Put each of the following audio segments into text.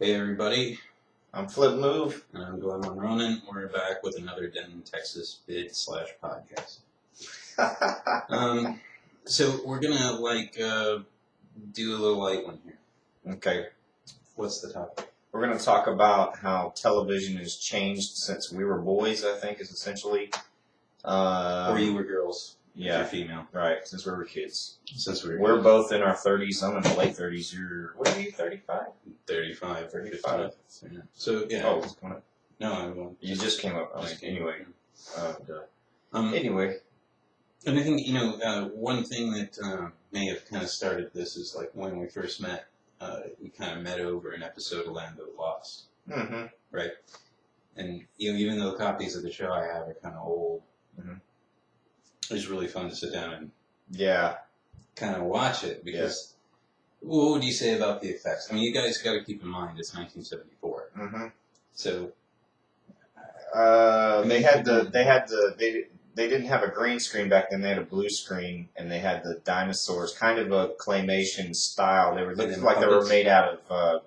Hey everybody, I'm Flip Move. and I'm Goemonronin. We're back with another Denton, Texas bid/podcast. So we're gonna do a little light one here. Okay, What's the topic? we're going to talk about how television has changed since we were boys, I think, is essentially. Or you were girls. Yeah. You're female. Right, since we were kids. Since We're both in our 30s. I'm in my late 30s. What are you, 35? 35. 35. Yeah. So, yeah. Oh, it's coming up. No, I'm going. You just came up. Anyway. Anyway. And I think, one thing that may have kind of started this is like when we first met, we kind of met over an episode of Land of the Lost. Mm-hmm. Right? And, even though the copies of the show I have are kind of old, it was really fun to sit down and kind of watch it because what would you say about the effects? I mean, you guys got to keep in mind it's 1974. Mm-hmm. So they didn't have a green screen back then. They had a blue screen, and they had the dinosaurs, kind of a claymation style. They were looking like they were made out of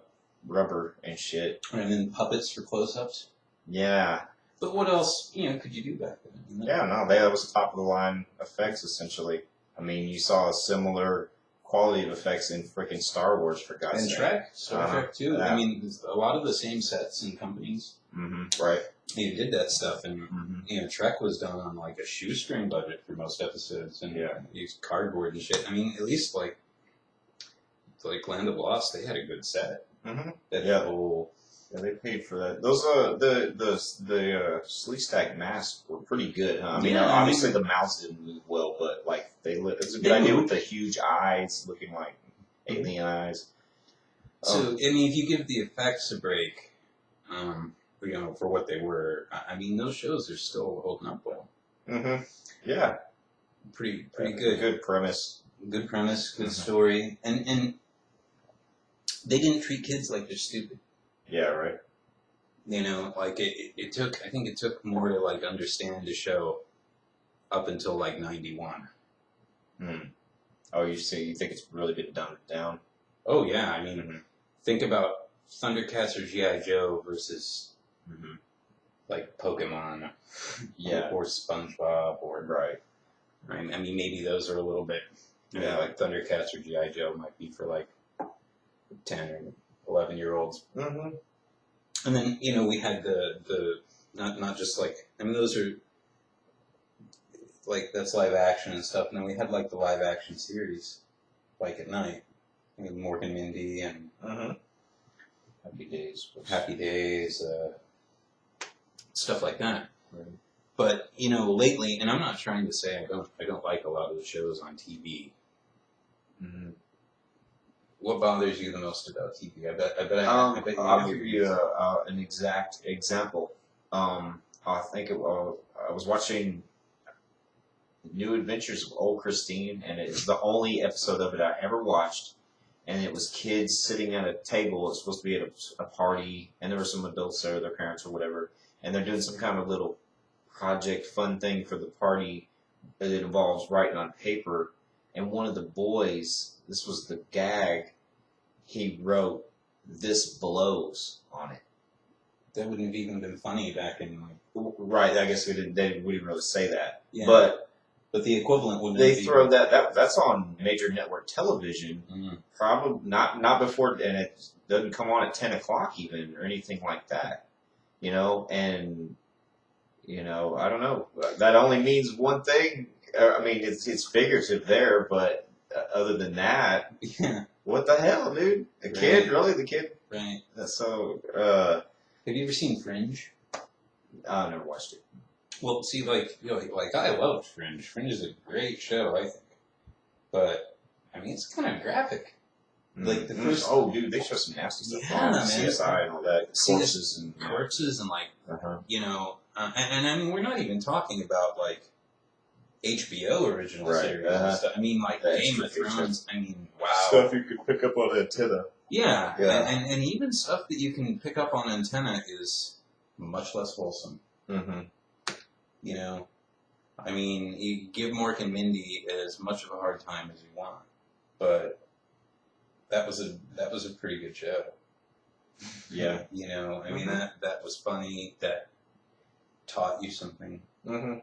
rubber and shit. And then puppets for close-ups. Yeah. But what else, could you do back then? That was top of the line effects essentially. I mean, you saw a similar quality of effects in freaking Star Wars, for God's sake. And Star Trek too. Yeah. I mean, a lot of the same sets and companies. Mm-hmm. Right. You did that stuff, and Trek was done on like a shoestring budget for most episodes, and used cardboard and shit. I mean, at least like Land of Lost, they had a good set. Mm-hmm. Yeah, they paid for that. Those the Sleestack masks were pretty good, huh? I mean, obviously the mouths didn't move well, but like it's a good idea with the huge eyes looking like alien eyes. So I mean, if you give the effects a break, for what they were, I mean, those shows are still holding up well. Mm-hmm. Yeah. Pretty good. Good premise. Good premise. Good story, and they didn't treat kids like they're stupid. Yeah, right. It took, I think it took more to like understand the show up until like 91. Oh, you think it's really been dumbed down? Oh yeah, I mean, think about Thundercats or G.I. Joe versus like Pokemon, or SpongeBob, or right. I mean, maybe those are a little bit, like Thundercats or G.I. Joe might be for like 10 or 11-year-olds. Mm-hmm. And then, we had the not just like, I mean, those are, like, that's live action and stuff. And then we had, like, the live action series, like, at night. I mean, Mork and Mindy and Happy Days, stuff like that. Right. But, lately, and I'm not trying to say I don't like a lot of the shows on TV. Mm-hmm. What bothers you the most about TV? I bet I'll give you an exact example. I was watching New Adventures of Old Christine, and it's the only episode of it I ever watched. And it was kids sitting at a table. It's supposed to be at a party, and there were some adults there, their parents or whatever, and they're doing some kind of little project, fun thing for the party that involves writing on paper. And one of the boys, this was the gag, he wrote, "This blows" on it. That wouldn't have even been funny back in like... Right, I guess we didn't really say that. Yeah. But the equivalent wouldn't they throw that's on major network television. Probably not before, and it doesn't come on at 10 o'clock even or anything like that. And I don't know. That only means one thing. I mean, it's figurative there, but other than that, what the hell, dude? The kid. Right. So, have you ever seen Fringe? I never watched it. Well, see, like I love Fringe. Fringe is a great show, I think. But I mean, it's kind of graphic. Like the first. Oh, dude, they show some nasty stuff on CSI and all that. Corpses and like and I mean, we're not even talking about like HBO original series and stuff. I mean, like Game of Thrones. I mean, wow. Stuff you could pick up on antenna. Yeah. And even stuff that you can pick up on antenna is much less wholesome. Mm-hmm. I mean, you give Mork and Mindy as much of a hard time as you want, but that was a pretty good show. Yeah. You know, I mean, that was funny. That taught you something. Mm-hmm.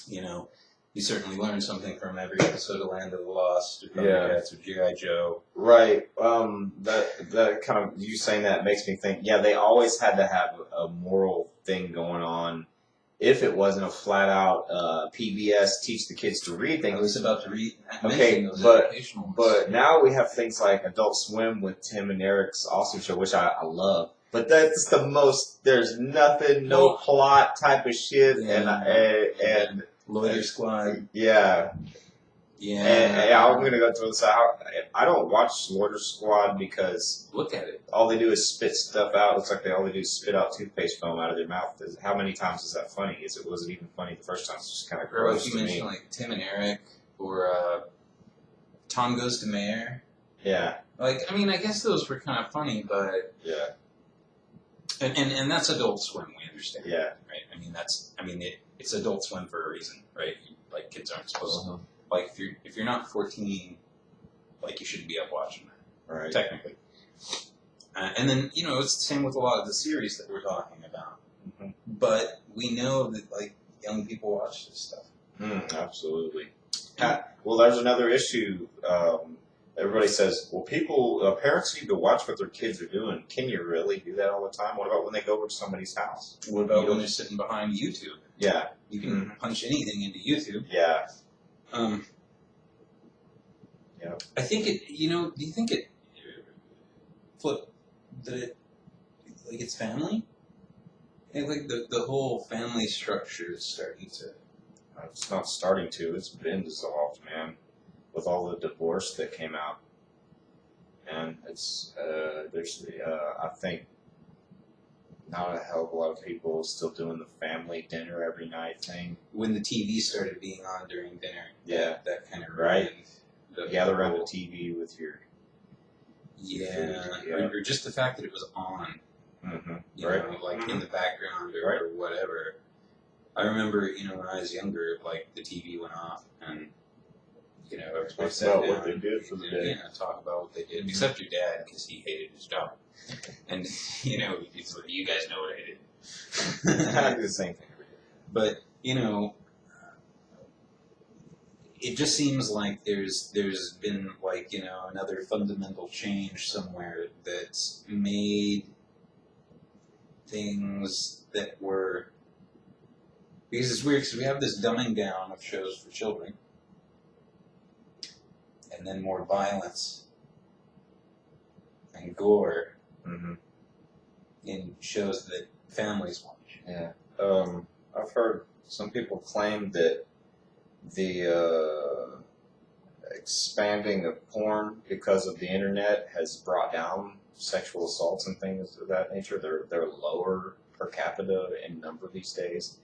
You know, you certainly learned something from every episode of Land of the Lost, or Thundercats, or G.I. Joe. Right. That kind of, you saying that makes me think, yeah, they always had to have a moral thing going on. If it wasn't a flat out PBS teach the kids to read thing. I was about to read. Okay, but now we have things like Adult Swim with Tim and Eric's awesome show, which I love. But that's the most. There's nothing, no plot type of shit, and Lawyer Squad. Yeah. Yeah. And I'm gonna go through this out. I don't watch Lawyer Squad because look at it. All they do is spit stuff out. Looks like all they do is spit out toothpaste foam out of their mouth. How many times is that funny? Was it even funny the first time? It's just kind of gross to me. Or if you mention like Tim and Eric or Tom Goes to Mayor. Yeah. Like, I mean, I guess those were kind of funny, but yeah. And that's Adult Swim. We understand. Yeah. Right. I mean, it's Adult Swim for a reason, right? Like kids aren't supposed to. Like if you're not 14, like you shouldn't be up watching that. Right. Technically. And then, you know, it's the same with a lot of the series that we're talking about. Mm-hmm. But we know that, like, young people watch this stuff. Absolutely. Well, there's another issue. Everybody says, well, parents need to watch what their kids are doing. Can you really do that all the time? What about when they go over to somebody's house? What about when they're sitting behind YouTube? Yeah. You can punch anything into YouTube. Yeah. Yeah. I think do you think it, Flip, that it's family? I think like the whole family structure is starting to. It's not starting to. It's been dissolved, man, with all the divorce that came out. And it's I think not a hell of a lot of people still doing the family dinner every night thing. When the TV started being on during dinner, that kind of right. Gather around the TV with your or just the fact that it was on, you know, like in the background or whatever. I remember, you know, when I was younger, like the TV went off and you know everybody sat down what they did for the day. Talk about what they did, except your dad because he hated his job, and you know, you guys know what I did. I do the same thing. But you know, it just seems like there's been like, you know, another fundamental change somewhere that's made things that were, because it's weird because we have this dumbing down of shows for children and then more violence and gore in shows that families watch. Yeah. I've heard some people claim that the expanding of porn because of the internet has brought down sexual assaults and things of that nature. They're lower per capita in number these days.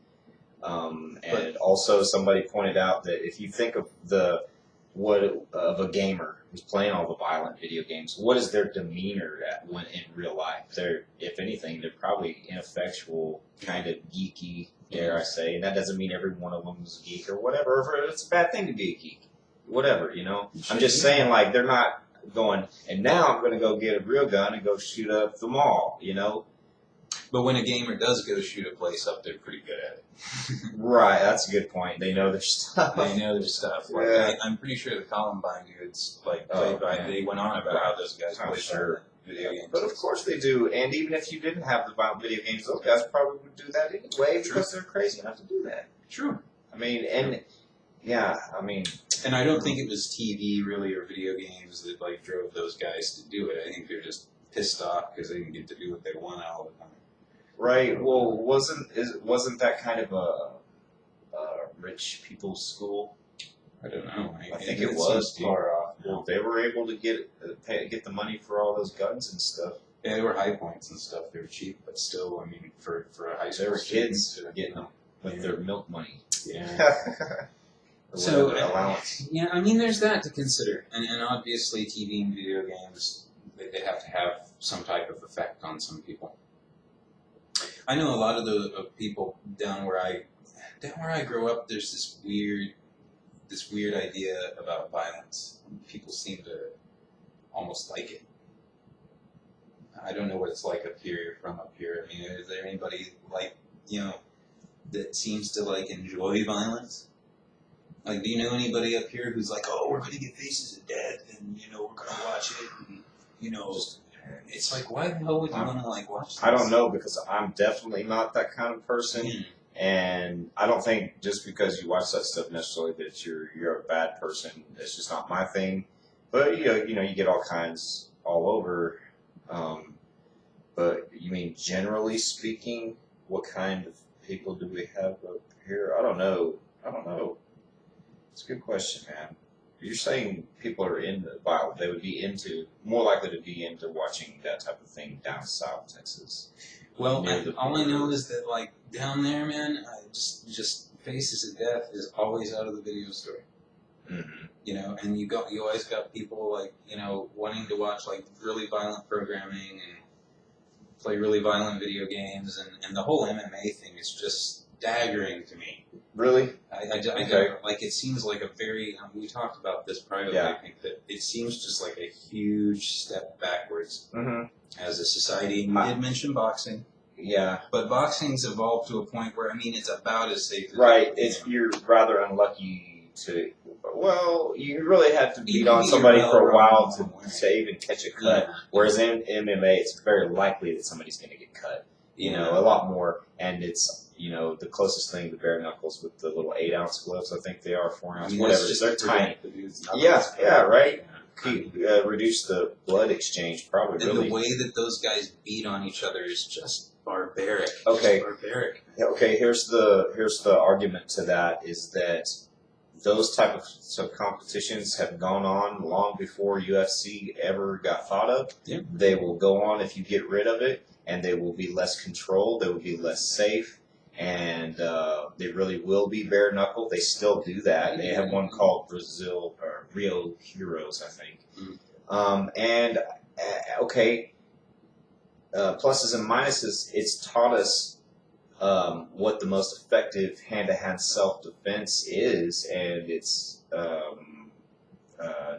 And also somebody pointed out that if you think of of a gamer who's playing all the violent video games, what is their demeanor when in real life? If anything, they're probably ineffectual, kind of geeky, dare I say. And that doesn't mean every one of them is a geek or whatever. Or it's a bad thing to be a geek. Whatever, you know. I'm just saying, like, they're not going, and now I'm going to go get a real gun and go shoot up the mall, you know. But when a gamer does go shoot a place up, they're pretty good at it. Right, that's a good point. They know their stuff. They know their stuff. Like, I'm pretty sure the Columbine dudes, like, they went on about how those guys play video games. But of course they do. And even if you didn't have the violent video games, those guys probably would do that anyway because they're crazy enough to do that. True. I mean, and yeah, I mean. And I don't think it was TV really or video games that like drove those guys to do it. I think they're just pissed off because they didn't get to do what they want all the time. Right. Well, wasn't that kind of a rich people's school? I don't know. I think it was far off. Well, they were able to get the money for all those guns and stuff. Yeah, they were high points and stuff. They were cheap, but still, I mean, for a high school kids getting them with their milk money. Yeah. So allowance. Yeah, I mean, there's that to consider, and obviously, TV and video games they have to have some type of effect on some people. I know a lot of the people down where I grew up. There's this weird idea about violence. People seem to almost like it. I don't know what it's like up here from up here. I mean, is there anybody like, that seems to like enjoy violence? Like, do you know anybody up here who's like, oh, we're going to get Faces of Death, and, we're going to watch it, and, it's like, why the hell would you want to, like, watch this? I don't know, because I'm definitely not that kind of person, and I don't think just because you watch that stuff necessarily that you're a bad person. It's just not my thing. But, you get all kinds all over. But you mean generally speaking, what kind of people do we have up here? I don't know. It's a good question, man. You're saying people are into violence. They would be more likely to be into watching that type of thing down south Texas. Well, all I know is that, like, down there, man, just Faces of Death is always out of the video store. Mm-hmm. And you always got people, like, wanting to watch, like, really violent programming and play really violent video games, and the whole MMA thing is just staggering to me. Really? I don't, like, it seems like a very, we talked about this privately, Yeah. I think, that it seems just like a huge step backwards as a society. And you did mention boxing. Yeah. But boxing's evolved to a point where, it's about as safe as... Right. You're rather unlucky to... Well, you really have to beat on somebody for a while to even catch a cut. Yeah. Whereas in MMA, it's very likely that somebody's going to get cut. A lot more. And it's, the closest thing to bare knuckles with the little 8-ounce gloves, I think they are, 4-ounce, whatever. They're tiny. Yeah, right. Reduce the blood exchange, probably. And really. The way that those guys beat on each other is just barbaric. Okay. Just barbaric. Okay, here's the argument to that, is that those type of competitions have gone on long before UFC ever got thought of. Yeah. They will go on if you get rid of it, and they will be less controlled. They will be less safe, and they really will be bare knuckle. They still do that. They have one called Rio Heroes, I think. Pluses and minuses. It's taught us what the most effective hand-to-hand self-defense is, and it's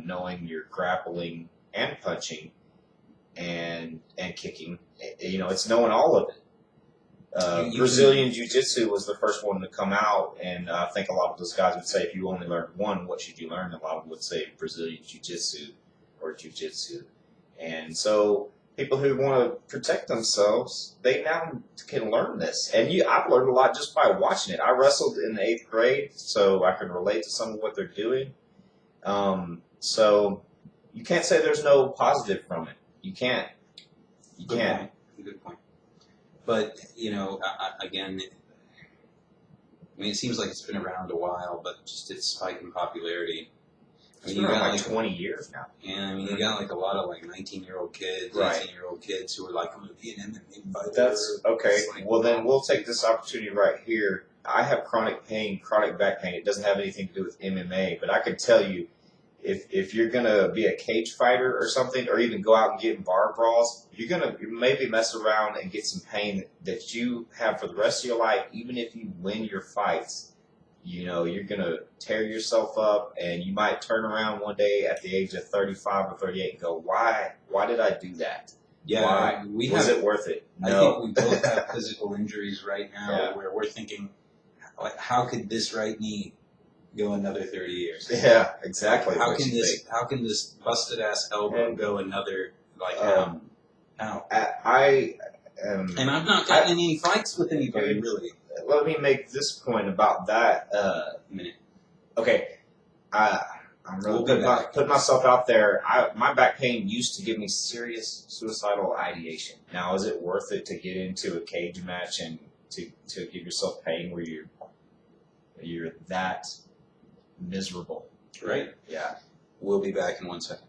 knowing your grappling and punching and kicking. It's knowing all of it. Brazilian Jiu-Jitsu was the first one to come out, and I think a lot of those guys would say, if you only learned one, what should you learn? A lot of them would say Brazilian Jiu-Jitsu or Jiu-Jitsu. And so people who want to protect themselves, they now can learn this. And I've learned a lot just by watching it. I wrestled in the 8th grade, so I can relate to some of what they're doing. So you can't say there's no positive from it. You can't. You can't. Good point. But, again, it seems like it's been around a while, but just its spike in popularity. It's been around like 20 years now. Yeah, you got like a lot of like 19-year-old kids, 18-year-old kids who are like, I'm going to be an MMA fighter. That's okay. Well, then we'll take this opportunity right here. I have chronic back pain. It doesn't have anything to do with MMA, but I can tell you, if you're going to be a cage fighter or something, or even go out and get in bar brawls, you're going to maybe mess around and get some pain that you have for the rest of your life, even if you win your fights. You're going to tear yourself up, and you might turn around one day at the age of 35 or 38 and go, why did I do that? Yeah, why? Was it worth it? No. I think we both have physical injuries right now where we're thinking, like, how could this right knee go another 30 years? Yeah, exactly. How can this busted ass elbow go another, like, how? And I've not gotten in any fights with anybody, really. Let me make this point about that. Minute. Okay, I'm really putting myself out there. My back pain used to give me serious suicidal ideation. Now, is it worth it to get into a cage match and to give yourself pain where you're that miserable? Right. Yeah. We'll be back in 1 second.